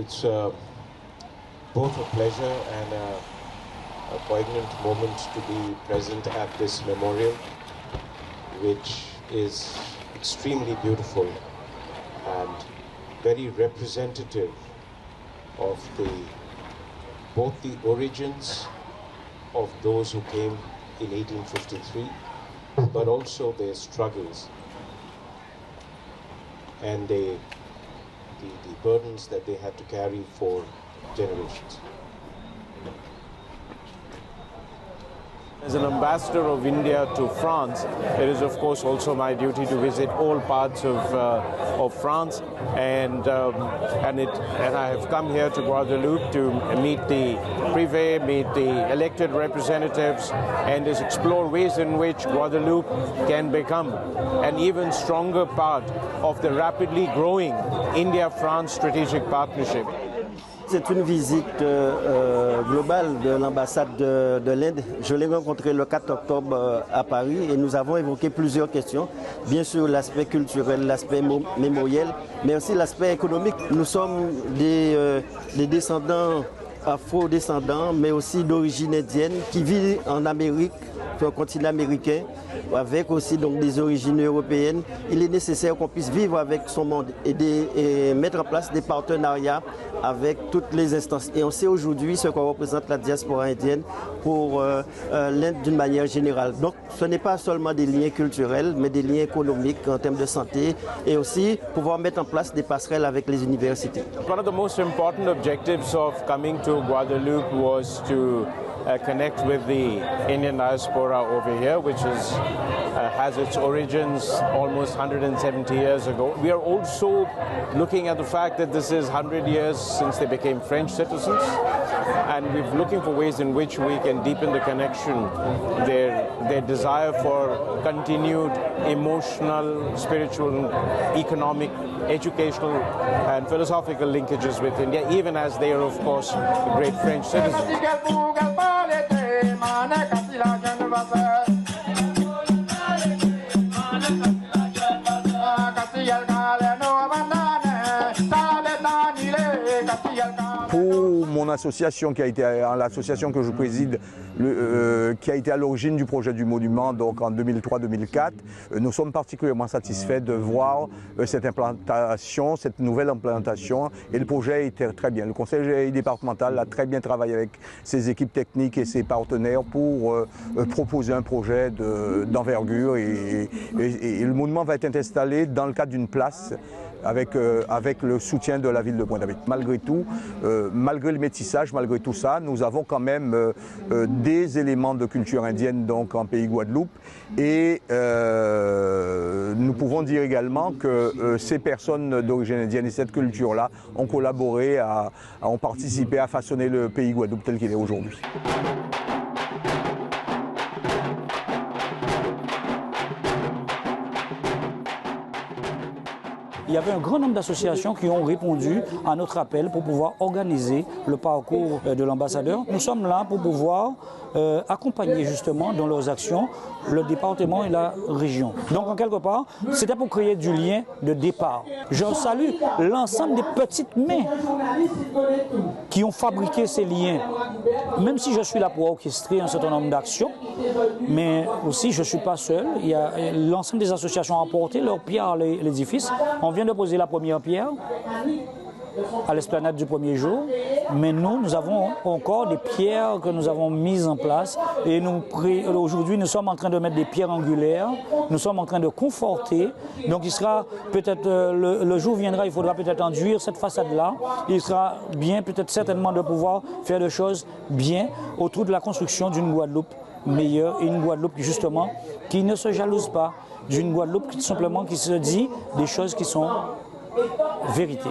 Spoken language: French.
It's both a pleasure and a poignant moment to be present at this memorial, which is extremely beautiful and very representative of both the origins of those who came in 1853, but also their struggles and the burdens that they had to carry for generations. As an ambassador of India to France, it is of course also my duty to visit all parts of France, and I have come here to Guadeloupe to meet the Privé, meet the elected representatives, and just explore ways in which Guadeloupe can become an even stronger part of the rapidly growing India-France strategic partnership. C'est une visite globale de l'ambassade de l'Inde. Je l'ai rencontré le 4 octobre à Paris et nous avons évoqué plusieurs questions. Bien sûr l'aspect culturel, l'aspect mémoriel, mais aussi l'aspect économique. Nous sommes des descendants, afro-descendants, mais aussi d'origine indienne qui vivent en Amérique, sur le continent américain, avec aussi donc des origines européennes. Il est nécessaire qu'on puisse vivre avec son monde et mettre en place des partenariats avec toutes les instances. Et on sait aujourd'hui ce qu'on représente la diaspora indienne pour l'Inde d'une manière générale. Donc ce n'est pas seulement des liens culturels, mais des liens économiques en termes de santé et aussi pouvoir mettre en place des passerelles avec les universités. One of the most important objectives of coming to Guadeloupe was to connect with the Indian diaspora over here, which has its origins almost 170 years ago. We are also looking at the fact that this is 100 years since they became French citizens, and we're looking for ways in which we can deepen the connection, their desire for continued emotional, spiritual, economic, educational and philosophical linkages with India, even as they are of course great French citizens. Pour mon association, qui a été l'association que je préside, qui a été à l'origine du projet du monument, donc en 2003-2004, nous sommes particulièrement satisfaits de voir cette implantation, cette nouvelle implantation, et le projet était très bien. Le conseil départemental a très bien travaillé avec ses équipes techniques et ses partenaires pour proposer un projet d'envergure, et le monument va être installé dans le cadre d'une place avec le soutien de la ville de Pointe-à-Pitre. Malgré tout, malgré le métissage, malgré tout ça, nous avons quand même des éléments de culture indienne donc en pays Guadeloupe, et nous pouvons dire également que ces personnes d'origine indienne et cette culture-là ont collaboré, ont participé à façonner le pays Guadeloupe tel qu'il est aujourd'hui. Il y avait un grand nombre d'associations qui ont répondu à notre appel pour pouvoir organiser le parcours de l'ambassadeur. Nous sommes là pour pouvoir accompagner justement dans leurs actions le département et la région. Donc en quelque part, c'était pour créer du lien de départ. Je salue l'ensemble des petites mains qui ont fabriqué ces liens. Même si je suis là pour orchestrer un certain nombre d'actions, mais aussi je ne suis pas seul. Il y a l'ensemble des associations ont apporté leur pierre à l'édifice. On vient de poser la première pierre à l'esplanade du premier jour, mais nous avons encore des pierres que nous avons mises en place, et aujourd'hui nous sommes en train de mettre des pierres angulaires, nous sommes en train de conforter, donc il sera peut-être, le jour viendra, il faudra peut-être enduire cette façade-là, il sera bien peut-être certainement de pouvoir faire des choses bien autour de la construction d'une Guadeloupe meilleure, et une Guadeloupe justement qui ne se jalouse pas, d'une Guadeloupe simplement qui se dit des choses qui sont vérités.